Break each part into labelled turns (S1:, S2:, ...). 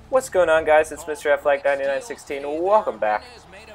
S1: What's going on, guys? It's Mr. F-Like9916. Welcome back.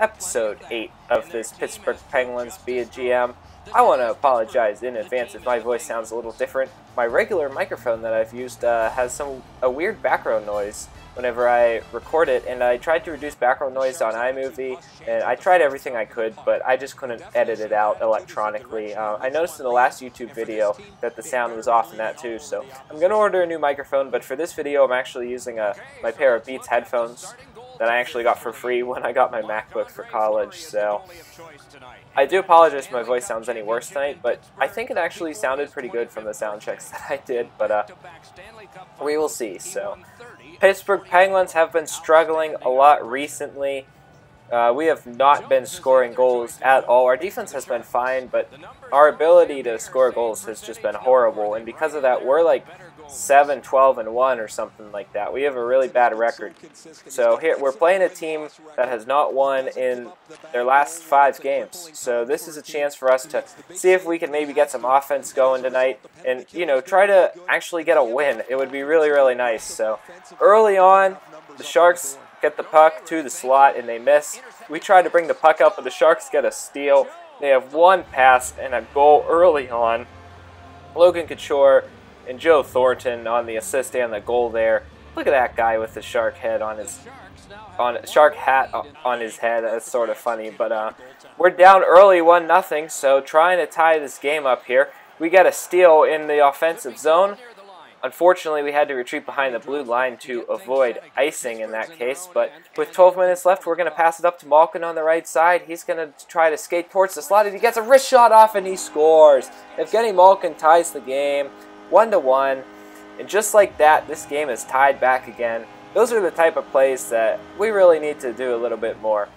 S1: Episode 8 of this Pittsburgh Penguins Be a GM. I want to apologize in advance if my voice sounds a little different. My regular microphone that I've used has a weird background noise whenever I record it, and I tried to reduce background noise on iMovie, and I tried everything I could, but I just couldn't edit it out electronically. I noticed in the last YouTube video that the sound was off in that too, so I'm going to order a new microphone, but for this video I'm actually using my pair of Beats headphones that I actually got for free when I got my MacBook for college, so I do apologize if my voice sounds any worse tonight, but I think it actually sounded pretty good from the sound checks that I did, but we will see. So Pittsburgh Penguins have been struggling a lot recently. We have not been scoring goals at all. Our defense has been fine, but our ability to score goals has just been horrible, and because of that we're like 7-12-1 or something like that. We have a really bad record. So here we're playing a team that has not won in their last 5 games. So this is a chance for us to see if we can maybe get some offense going tonight and, you know, try to actually get a win. It would be really, really nice. So early on, the Sharks get the puck to the slot and they miss. We try to bring the puck up, but the Sharks get a steal. They have one pass and a goal early on. Logan Couture and Joe Thornton on the assist and the goal there. Look at that guy with the shark head on his shark hat on his head. That's sort of funny, but we're down early 1-0, so trying to tie this game up here. We get a steal in the offensive zone. Unfortunately, we had to retreat behind the blue line to avoid icing in that case, but with 12 minutes left, we're going to pass it up to Malkin on the right side. He's going to try to skate towards the slot, and he gets a wrist shot off, and he scores. Evgeny Malkin ties the game 1-1, and just like that, this game is tied back again. Those are the type of plays that we really need to do a little bit more.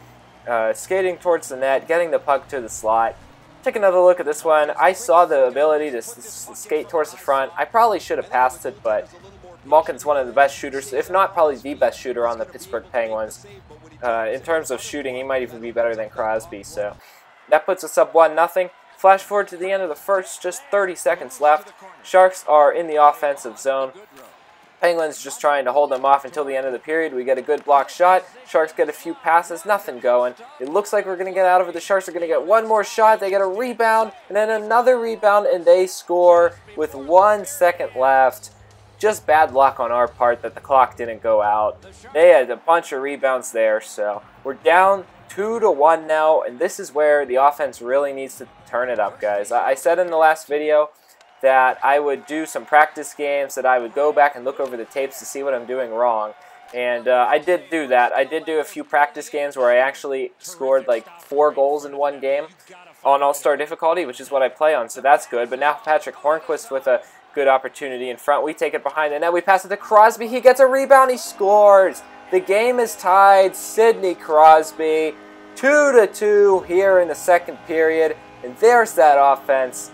S1: Skating towards the net, getting the puck to the slot. Take another look at this one. I saw the ability to skate towards the front. I probably should have passed it, but Malkin's one of the best shooters, if not probably the best shooter on the Pittsburgh Penguins. In terms of shooting, he might even be better than Crosby. So that puts us up 1-0. Flash forward to the end of the first, just 30 seconds left. Sharks are in the offensive zone. Penguins just trying to hold them off until the end of the period. We get a good block shot. Sharks get a few passes, nothing going. It looks like we're going to get out of it. The Sharks are going to get one more shot. They get a rebound, and then another rebound, and they score with 1 second left. Just bad luck on our part that the clock didn't go out. They had a bunch of rebounds there, so we're down 2-1 now, and this is where the offense really needs to turn it up, guys. I said in the last video that I would do some practice games, that I would go back and look over the tapes to see what I'm doing wrong, and I did do that. I did do a few practice games where I actually scored like 4 goals in one game on All-Star difficulty, which is what I play on, so that's good. But now Patrick Hornquist with a good opportunity in front. We take it behind the net. We pass it to Crosby. He gets a rebound. He scores. The game is tied. Sidney Crosby, 2-2 here in the second period. And there's that offense.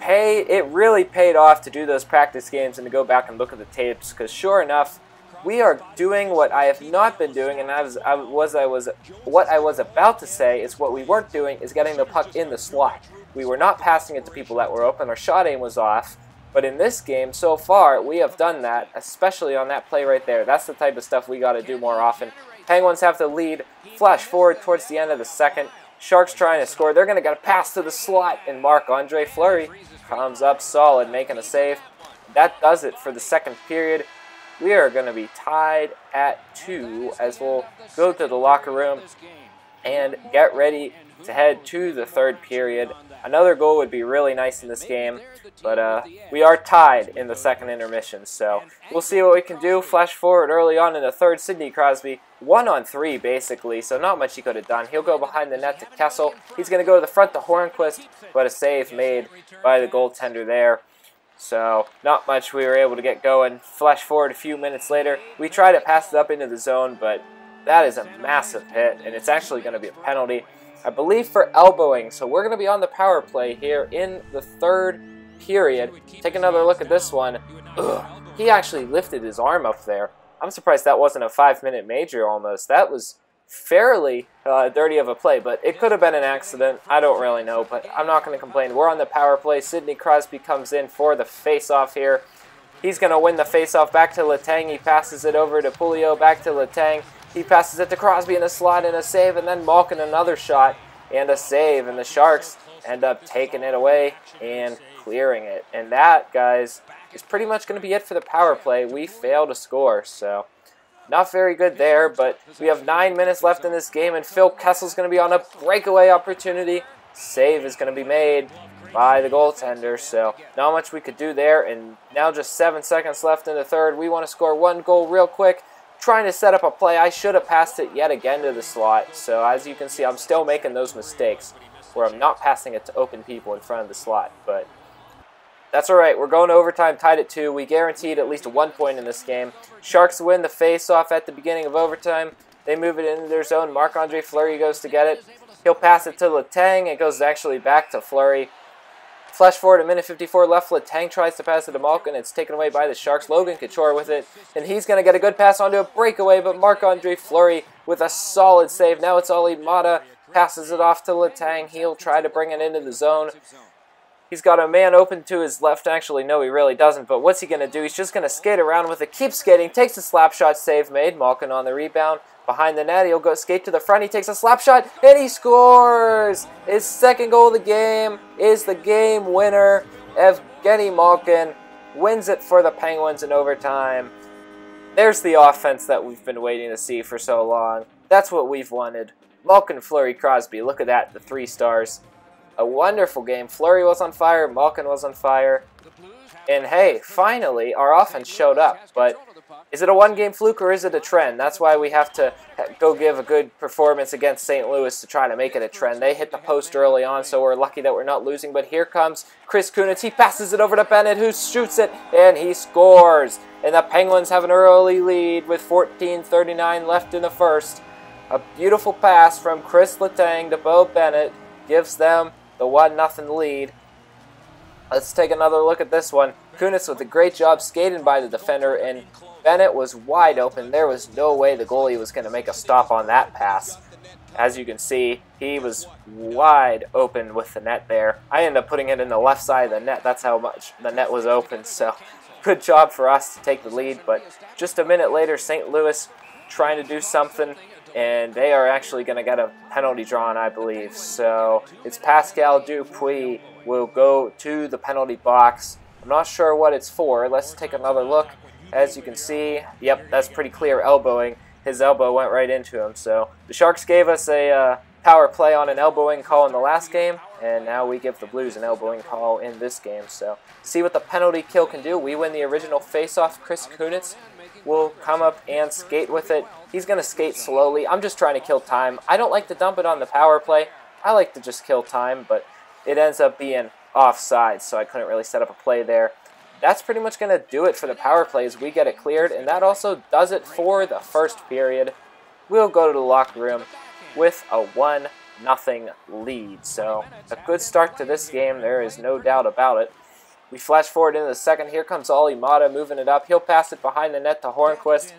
S1: It really paid off to do those practice games and to go back and look at the tapes, because sure enough, we are doing what I have not been doing, and what I was about to say is what we weren't doing is getting the puck in the slot. We were not passing it to people that were open. Our shot aim was off. But in this game, so far, we have done that, especially on that play right there. That's the type of stuff we got to do more often. Penguins have the lead. Flash forward towards the end of the second. Sharks trying to score. They're going to get a pass to the slot, and Marc-Andre Fleury comes up solid, making a save. That does it for the second period. We are going to be tied at 2 as we'll go to the locker room and get ready to head to the third period. Another goal would be really nice in this game, but we are tied in the second intermission, so we'll see what we can do. Flash forward early on in the third, Sidney Crosby, 1-on-3 basically, so not much he could have done. He'll go behind the net to Kessel. He's going to go to the front to Hornquist, but a save made by the goaltender there. So not much we were able to get going. Flash forward a few minutes later. We try to pass it up into the zone, but that is a massive hit, and it's actually going to be a penalty, I believe, for elbowing. So we're going to be on the power play here in the third period. Take another look at this one. Ugh, he actually lifted his arm up there. I'm surprised that wasn't a 5-minute major almost. That was fairly dirty of a play, but it could have been an accident. I don't really know, but I'm not going to complain. We're on the power play. Sidney Crosby comes in for the face-off here. He's going to win the faceoff back to Letang. He passes it over to Pulio, back to Letang. He passes it to Crosby in the slot and a save, and then Malkin another shot and a save, and the Sharks end up taking it away and clearing it. And that, guys, is pretty much going to be it for the power play. We fail to score, so not very good there, but we have 9 minutes left in this game, and Phil Kessel's going to be on a breakaway opportunity. Save is going to be made by the goaltender, so not much we could do there. And now just 7 seconds left in the third. We want to score 1 goal real quick, trying to set up a play. I should have passed it yet again to the slot, so as you can see, I'm still making those mistakes where I'm not passing it to open people in front of the slot, but that's alright. We're going to overtime, tied at 2. We guaranteed at least 1 point in this game. Sharks win the face-off at the beginning of overtime. They move it into their zone. Marc-Andre Fleury goes to get it. He'll pass it to Letang. It goes actually back to Fleury. Flash forward, a minute 54 left. Letang tries to pass it to Malkin. It's taken away by the Sharks. Logan Couture with it. And he's going to get a good pass onto a breakaway, but Marc-Andre Fleury with a solid save. Now it's Ali Mata. Passes it off to Letang. He'll try to bring it into the zone. He's got a man open to his left. Actually, no, he really doesn't. But what's he going to do? He's just going to skate around with it. Keep skating. Takes a slap shot. Save made. Malkin on the rebound. Behind the net. He'll go skate to the front. He takes a slap shot. And he scores! His second goal of the game is the game winner. Evgeny Malkin wins it for the Penguins in overtime. There's the offense that we've been waiting to see for so long. That's what we've wanted. Malkin, Fleury, Crosby. Look at that. The 3 stars. A wonderful game. Fleury was on fire. Malkin was on fire. And hey, finally, our offense showed up. But is it a one-game fluke or is it a trend? That's why we have to go give a good performance against St. Louis to try to make it a trend. They hit the post early on, so we're lucky that we're not losing. But here comes Chris Kunitz. He passes it over to Bennett, who shoots it, and he scores. And the Penguins have an early lead with 14:39 left in the first. A beautiful pass from Chris Letang to Bo Bennett gives them the 1-0 lead. Let's take another look at this one. Kunitz with a great job skating by the defender, and Bennett was wide open. There was no way the goalie was going to make a stop on that pass. As you can see, he was wide open with the net there. I ended up putting it in the left side of the net. That's how much the net was open, so good job for us to take the lead. But just a minute later, St. Louis trying to do something, and they are actually going to get a penalty drawn, I believe. So it's Pascal Dupuis will go to the penalty box. I'm not sure what it's for. Let's take another look. As you can see, yep, that's pretty clear elbowing. His elbow went right into him. So the Sharks gave us a power play on an elbowing call in the last game, and now we give the Blues an elbowing call in this game. So see what the penalty kill can do. We win the original face-off. Chris Kunitz will come up and skate with it. He's going to skate slowly. I'm just trying to kill time. I don't like to dump it on the power play. I like to just kill time, but it ends up being offside, so I couldn't really set up a play there. That's pretty much going to do it for the power play as we get it cleared, and that also does it for the first period. We'll go to the locker room with a 1-0 lead. So a good start to this game, there is no doubt about it. We flash forward into the second. Here comes Ali Mata moving it up. He'll pass it behind the net to Hornquist.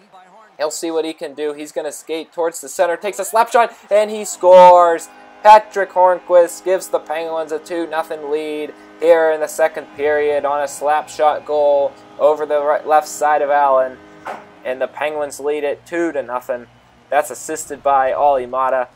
S1: He'll see what he can do. He's going to skate towards the center, takes a slap shot, and he scores. Patrick Hornquist gives the Penguins a 2-0 lead here in the second period on a slap shot goal over the left side of Allen. And the Penguins lead it 2-0. That's assisted by Ali Mata.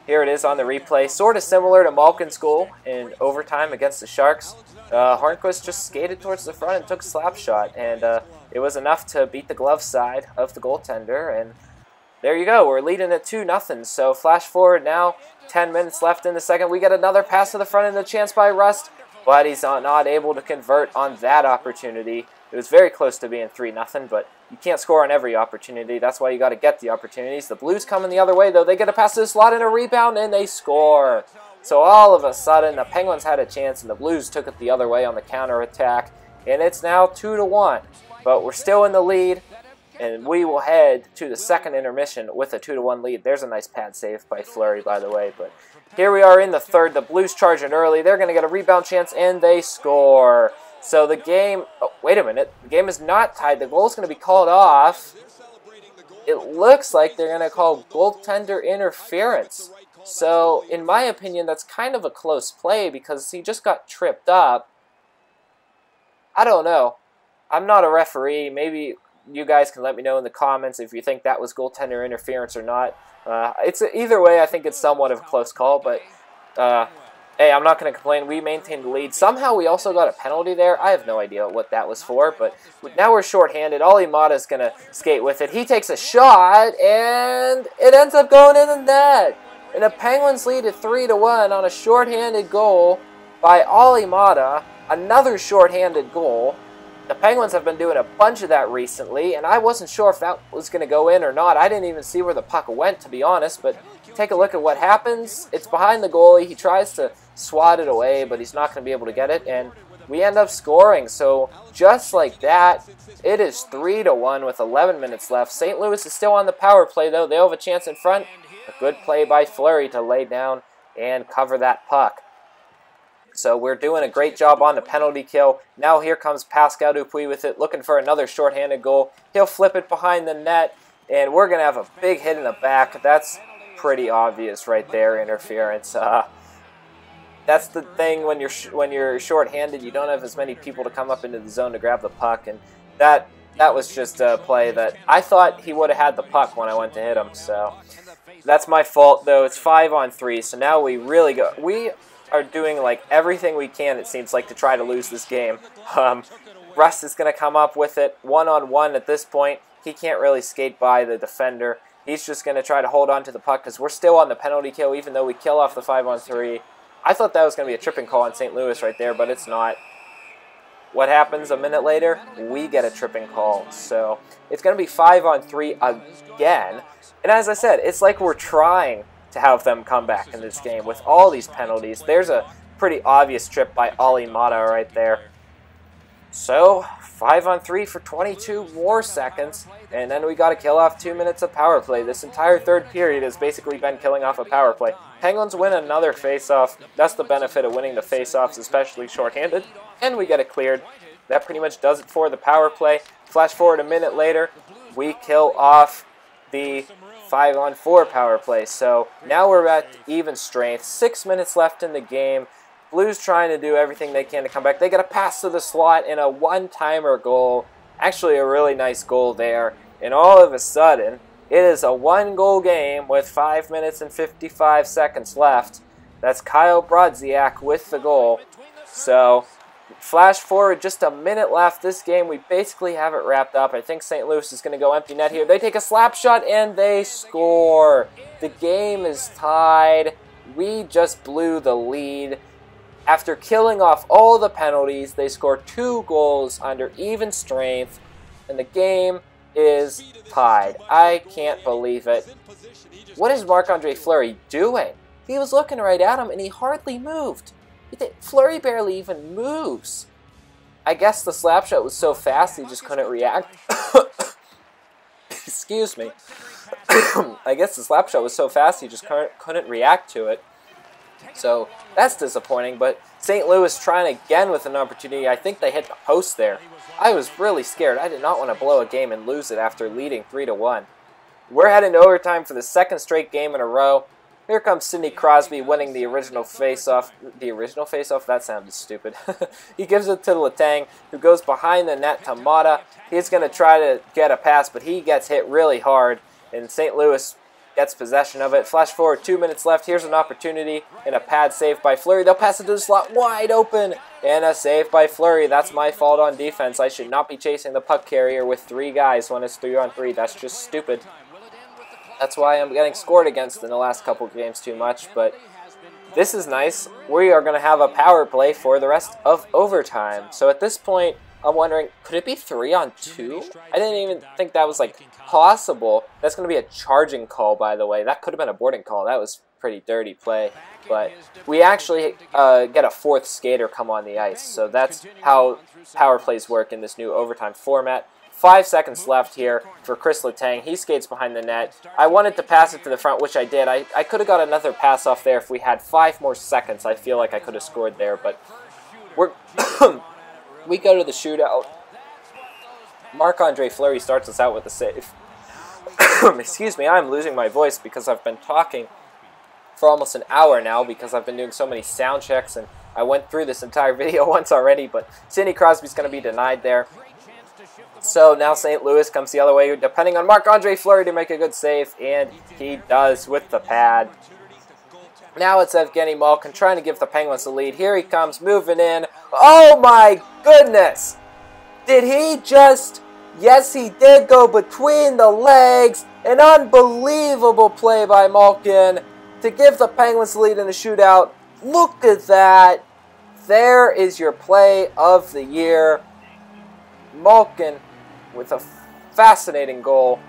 S1: Here it is on the replay. Sort of similar to Malkin's goal in overtime against the Sharks. Hornquist just skated towards the front and took a slap shot. And it was enough to beat the glove side of the goaltender. And there you go. We're leading at 2-0. So flash forward now. 10 minutes left in the second. We get another pass to the front and a chance by Rust. But he's not able to convert on that opportunity. It was very close to being 3-0, but you can't score on every opportunity. That's why you got to get the opportunities. The Blues coming the other way, though. They get a pass to the slot and a rebound, and they score. So all of a sudden, the Penguins had a chance, and the Blues took it the other way on the counterattack. And it's now 2-1. But we're still in the lead, and we will head to the second intermission with a 2-1 lead. There's a nice pad save by Fleury, by the way. But here we are in the third. The Blues charging early. They're going to get a rebound chance, and they score. So the game, oh, wait a minute, the game is not tied. The goal is going to be called off. It looks like they're going to call goaltender interference. So, in my opinion, that's kind of a close play because he just got tripped up. I don't know. I'm not a referee. Maybe you guys can let me know in the comments if you think that was goaltender interference or not. Either way, I think it's somewhat of a close call, but hey, I'm not going to complain. We maintained the lead. Somehow we also got a penalty there. I have no idea what that was for, but now we're shorthanded. Olli Mata's going to skate with it. He takes a shot, and it ends up going in the net. And the Penguins lead at 3-1 on a shorthanded goal by Olli Mata. Another shorthanded goal. The Penguins have been doing a bunch of that recently, and I wasn't sure if that was going to go in or not. I didn't even see where the puck went, to be honest, but take a look at what happens. It's behind the goalie. He tries to swat it away, but he's not going to be able to get it, and we end up scoring. So just like that, it is 3-1 with 11 minutes left. St. Louis is still on the power play, though. They have a chance in front. A good play by Fleury to lay down and cover that puck. So we're doing a great job on the penalty kill. Now here comes Pascal Dupuis with it, looking for another shorthanded goal. He'll flip it behind the net, and we're going to have a big hit in the back. That's pretty obvious right there, interference. That's the thing when you're shorthanded, you don't have as many people to come up into the zone to grab the puck, and that was just a play that I thought he would have had the puck when I went to hit him. So that's my fault, though. It's 5-on-3, so now we really go. We are doing like everything we can, it seems like, to try to lose this game. Russ is going to come up with it one-on-one at this point. He can't really skate by the defender. He's just going to try to hold on to the puck because we're still on the penalty kill even though we kill off the 5-on-3. I thought that was going to be a tripping call on St. Louis right there, but it's not. What happens a minute later? We get a tripping call. So it's going to be 5-on-3 again. And as I said, it's like we're trying to have them come back in this game with all these penalties. There's a pretty obvious trip by Olli Mata right there. So 5-on-3 for 22 more seconds, and then we got to kill off 2 minutes of power play. This entire third period has basically been killing off a power play. Penguins win another face-off. That's the benefit of winning the face-offs, especially shorthanded, and we get it cleared. That pretty much does it for the power play. Flash forward a minute later, we kill off the 5-on-4 power play. So now we're at even strength. 6 minutes left in the game. Blues trying to do everything they can to come back. They get a pass to the slot and a one-timer goal. Actually a really nice goal there. And all of a sudden, it is a one-goal game with 5 minutes and 55 seconds left. That's Kyle Brodziak with the goal. So flash forward just a minute left. This game, we basically have it wrapped up. I think St. Louis is going to go empty net here. They take a slap shot and they score. The game is tied. We just blew the lead. After killing off all the penalties, they score 2 goals under even strength, and the game is tied. I can't believe it. What is Marc-Andre Fleury doing? He was looking right at him, and he hardly moved. Fleury barely even moves. I guess the slap shot was so fast he just couldn't react. Excuse me. I guess the slap shot was so fast he just couldn't react to it. So that's disappointing, but St. Louis trying again with an opportunity. I think they hit the post there. I was really scared. I did not want to blow a game and lose it after leading 3-1. We're heading to overtime for the second straight game in a row. Here comes Sidney Crosby winning the original face-off. The original face-off? That sounded stupid. He gives it to Letang, who goes behind the net to Mata. He's going to try to get a pass, but he gets hit really hard, and St. Louis gets possession of it. Flash forward, 2 minutes left. Here's an opportunity and a pad save by Fleury. They'll pass it to the slot, wide open, and a save by Fleury. That's my fault on defense. I should not be chasing the puck carrier with 3 guys when it's 3-on-3. That's just stupid. That's why I'm getting scored against in the last couple games too much, but this is nice. We are going to have a power play for the rest of overtime. So at this point, I'm wondering, could it be 3-on-2? I didn't even think that was, like, possible. That's going to be a charging call, by the way. That could have been a boarding call. That was pretty dirty play. But we actually get a 4th skater come on the ice. So that's how power plays work in this new overtime format. 5 seconds left here for Chris Letang. He skates behind the net. I wanted to pass it to the front, which I did. I could have got another pass off there if we had 5 more seconds. I feel like I could have scored there, but we're... We go to the shootout. Marc-Andre Fleury starts us out with a save. Excuse me, I'm losing my voice because I've been talking for almost an hour now because I've been doing so many sound checks, and I went through this entire video once already, but Sidney Crosby's going to be denied there. So now St. Louis comes the other way, depending on Marc-Andre Fleury to make a good save, and he does with the pad. Now it's Evgeny Malkin trying to give the Penguins the lead. Here he comes, moving in. Oh my goodness! Did he just... Yes, he did go between the legs. An unbelievable play by Malkin to give the Penguins the lead in the shootout. Look at that. There is your play of the year. Malkin, with a fascinating goal,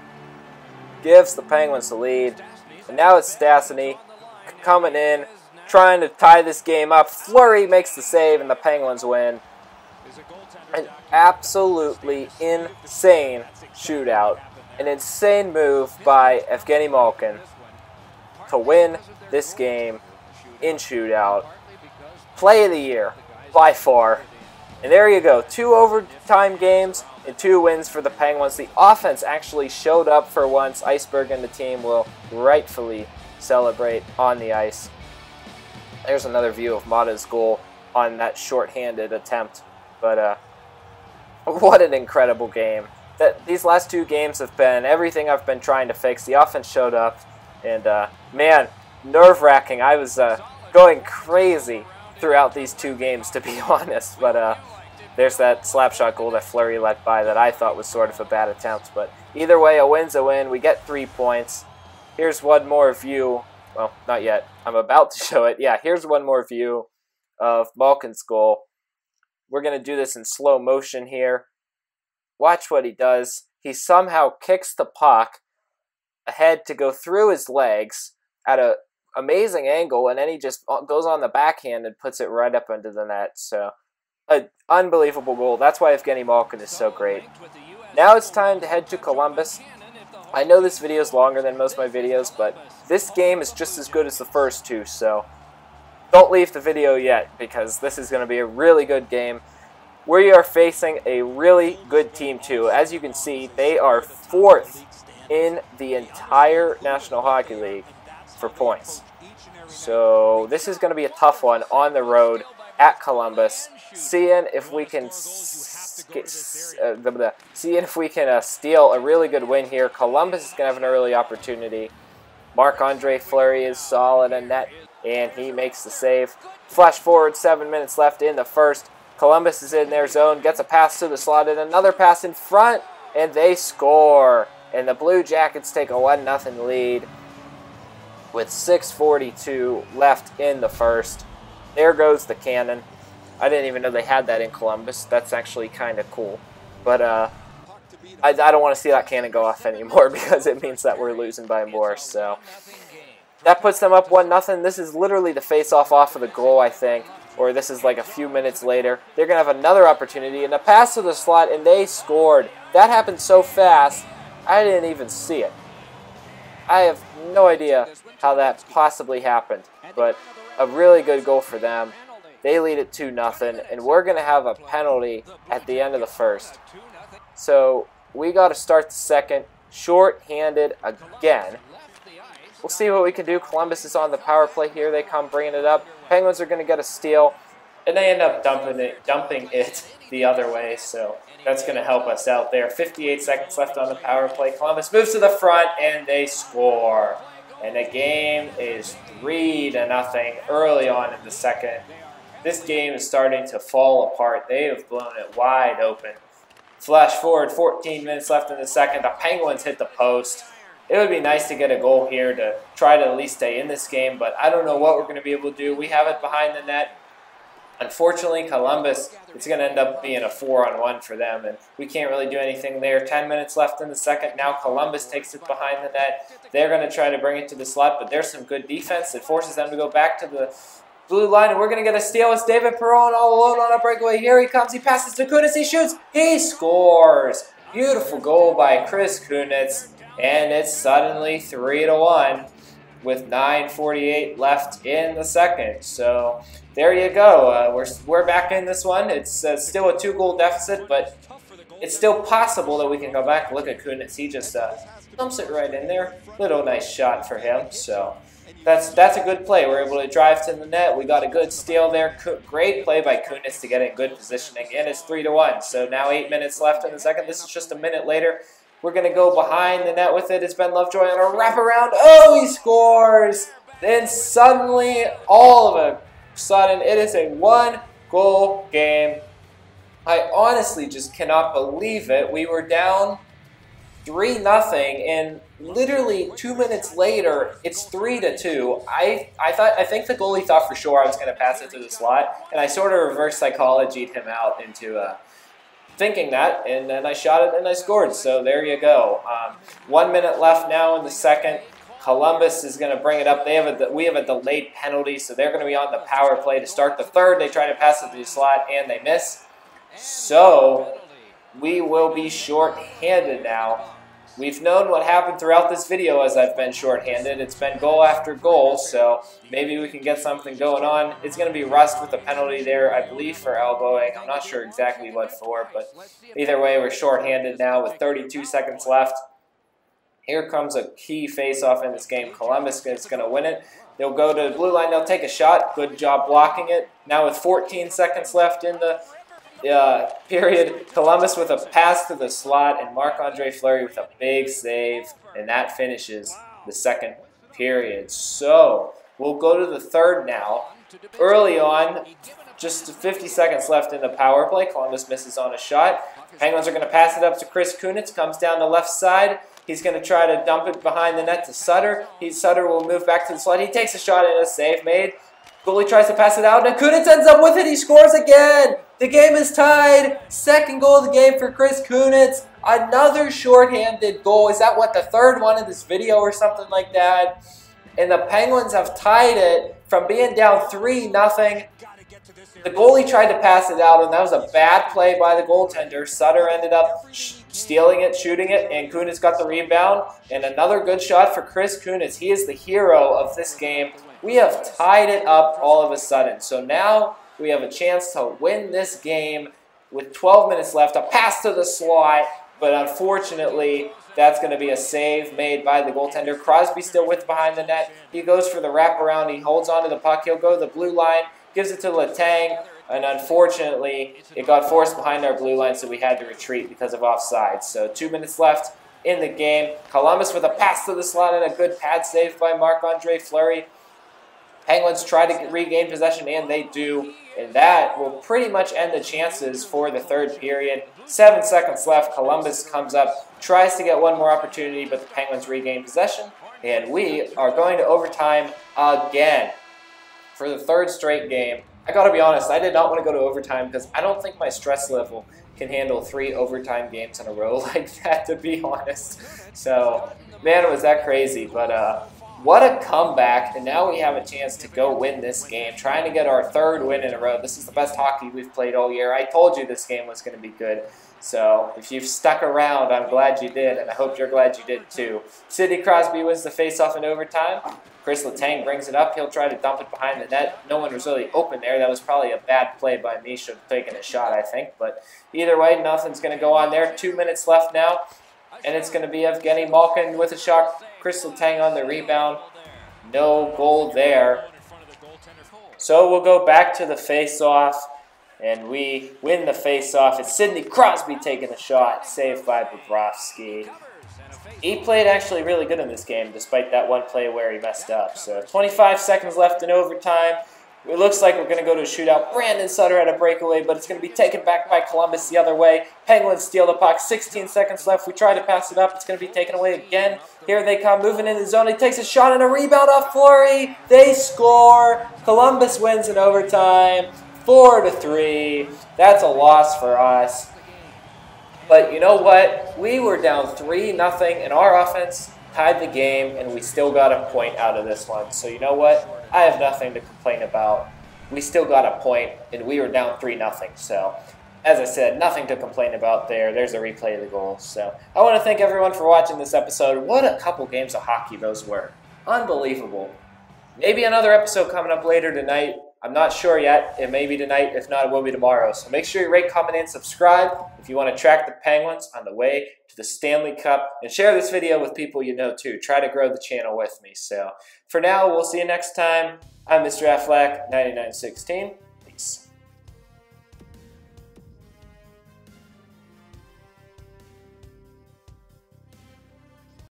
S1: gives the Penguins the lead. And now it's Stastny coming in, trying to tie this game up. Fleury makes the save, and the Penguins win. An absolutely insane shootout. An insane move by Evgeny Malkin to win this game in shootout. Play of the year, by far. And there you go. 2 overtime games and 2 wins for the Penguins. The offense actually showed up for once. Iceberg and the team will rightfully celebrate on the ice. There's another view of Mata's goal on that shorthanded attempt. But what an incredible game. These last 2 games have been everything I've been trying to fix. The offense showed up, and man, nerve-wracking. I was going crazy throughout these 2 games, to be honest. But there's that slapshot goal that Fleury let by that I thought was sort of a bad attempt. But either way, a win's a win. We get 3 points. Here's one more view. Well, not yet. I'm about to show it. Yeah, here's one more view of Malkin's goal. We're going to do this in slow motion here. Watch what he does. He somehow kicks the puck ahead to go through his legs at an amazing angle, and then he just goes on the backhand and puts it right up into the net. So, an unbelievable goal. That's why Evgeny Malkin is so great. Now it's time to head to Columbus. I know this video is longer than most of my videos, but this game is just as good as the first 2, so don't leave the video yet, because this is going to be a really good game. We are facing a really good team, too. As you can see, they are 4th in the entire National Hockey League for points. So this is going to be a tough one on the road at Columbus. Seeing if we can steal a really good win here. Columbus is going to have an early opportunity. Marc-Andre Fleury is solid in net, and he makes the save. Flash forward, 7 minutes left in the first. Columbus is in their zone, gets a pass to the slot, and another pass in front, and they score. And the Blue Jackets take a 1-0 lead with 6:42 left in the first. There goes the cannon. I didn't even know they had that in Columbus. That's actually kind of cool. But I don't want to see that cannon go off anymore, because it means that we're losing by more. So that puts them up 1-0. This is literally the face-off off of the goal, I think. Or this is like a few minutes later. They're going to have another opportunity, and a pass to the slot, and they scored. That happened so fast, I didn't even see it. I have no idea how that possibly happened, but a really good goal for them. They lead it 2-0, and we're going to have a penalty at the end of the first. So we got to start the second, short-handed again. We'll see what we can do. Columbus is on the power play here. They come bringing it up. Penguins are going to get a steal, and they end up dumping it the other way, so that's going to help us out there. 58 seconds left on the power play. Columbus moves to the front, and they score. And the game is 3-0 early on in the second. This game is starting to fall apart. They have blown it wide open. Flash forward, 14 minutes left in the second. The Penguins hit the post. It would be nice to get a goal here to try to at least stay in this game, but I don't know what we're going to be able to do. We have it behind the net. Unfortunately, Columbus, it's going to end up being a 4-on-1 for them, and we can't really do anything there. 10 minutes left in the second. Now Columbus takes it behind the net. They're going to try to bring it to the slot, but there's some good defense. It forces them to go back to the blue line, and we're going to get a steal. It's David Perron all alone on a breakaway. Here he comes. He passes to Kunitz. He shoots. He scores. Beautiful goal by Chris Kunitz. And it's suddenly 3-1 with 9:48 left in the second. So there you go. We're back in this one. It's still a 2-goal deficit, but it's still possible that we can go back. Look at Kunitz. He just dumps it right in there. Little nice shot for him. So That's a good play. We're able to drive to the net. We got a good steal there. Great play by Kunitz to get in good positioning, and it's 3-1. So now 8 minutes left in the second. This is just a minute later. We're going to go behind the net with it. It's Ben Lovejoy on a wraparound. Oh, he scores! Then suddenly, all of a sudden, it is a one-goal game. I honestly just cannot believe it. We were down 3-0, and literally 2 minutes later, it's 3-2. I think the goalie thought for sure I was going to pass it to the slot, and I sort of reverse psychologied him out into thinking that, and then I shot it and I scored. So there you go. 1 minute left now in the second. Columbus is going to bring it up. We have a delayed penalty, so they're going to be on the power play to start the third. They try to pass it to the slot, and they miss. So we will be short-handed now. We've known what happened throughout this video as I've been short-handed. It's been goal after goal, so maybe we can get something going on. It's going to be Rust with a penalty there, I believe, for elbowing. I'm not sure exactly what for, but either way, we're short-handed now with 32 seconds left. Here comes a key face-off in this game. Columbus is going to win it. They'll go to the blue line. They'll take a shot. Good job blocking it. Now with 14 seconds left in the period, Columbus with a pass to the slot, and Marc-Andre Fleury with a big save, and that finishes the second period. So we'll go to the third now. Early on, just 50 seconds left in the power play. Columbus misses on a shot. Penguins are going to pass it up to Chris Kunitz. Comes down the left side. He's going to try to dump it behind the net to Sutter. Sutter will move back to the slot. He takes a shot and a save made. Goalie tries to pass it out, and Kunitz ends up with it. He scores again. The game is tied. Second goal of the game for Chris Kunitz. Another shorthanded goal. Is that what, the third one in this video or something like that? And the Penguins have tied it from being down 3-0. The goalie tried to pass it out, and that was a bad play by the goaltender. Sutter ended up stealing it, shooting it, and Kunitz got the rebound. And another good shot for Chris Kunitz. He is the hero of this game. We have tied it up all of a sudden. So now we have a chance to win this game with 12 minutes left. A pass to the slot, but unfortunately, that's going to be a save made by the goaltender. Crosby still with behind the net. He goes for the wraparound. He holds onto the puck. He'll go to the blue line, gives it to Letang, and unfortunately, it got forced behind our blue line, so we had to retreat because of offside. So 2 minutes left in the game. Columbus with a pass to the slot and a good pad save by Marc-Andre Fleury. Penguins try to regain possession, and they do. And that will pretty much end the chances for the third period. 7 seconds left. Columbus comes up, tries to get one more opportunity, but the Penguins regain possession. And we are going to overtime again for the third straight game. I got to be honest, I did not want to go to overtime because I don't think my stress level can handle 3 overtime games in a row like that, to be honest. So, man, was that crazy. But what a comeback, and now we have a chance to go win this game, trying to get our third win in a row. This is the best hockey we've played all year. I told you this game was going to be good. So if you've stuck around, I'm glad you did, and I hope you're glad you did too. Sidney Crosby wins the faceoff in overtime. Chris Letang brings it up. He'll try to dump it behind the net. No one was really open there. That was probably a bad play by me. Should have taken a shot, I think. But either way, nothing's going to go on there. 2 minutes left now, and it's going to be Evgeny Malkin with a shot. Chris Letang on the rebound. No goal there. So we'll go back to the faceoff, and we win the faceoff. It's Sidney Crosby taking a shot, saved by Bobrovsky. He played actually really good in this game, despite that one play where he messed up. So 25 seconds left in overtime. It looks like we're going to go to a shootout. Brandon Sutter had a breakaway, but it's going to be taken back by Columbus the other way. Penguins steal the puck. 16 seconds left. We try to pass it up. It's going to be taken away again. Here they come, moving in the zone. He takes a shot and a rebound off Fleury. They score. Columbus wins in overtime, 4-3. That's a loss for us. But you know what? We were down 3-0, and our offense tied the game, and we still got a point out of this one. So you know what? I have nothing to complain about. We still got a point, and we were down 3-0. So, as I said, nothing to complain about there. There's a replay of the goal. So, I want to thank everyone for watching this episode. What a couple games of hockey those were. Unbelievable. Maybe another episode coming up later tonight. I'm not sure yet. It may be tonight. If not, it will be tomorrow. So make sure you rate, comment, and subscribe if you want to track the Penguins on the way to the Stanley Cup. And share this video with people you know too. Try to grow the channel with me. So for now, we'll see you next time. I'm Mr. Affleck, 9916.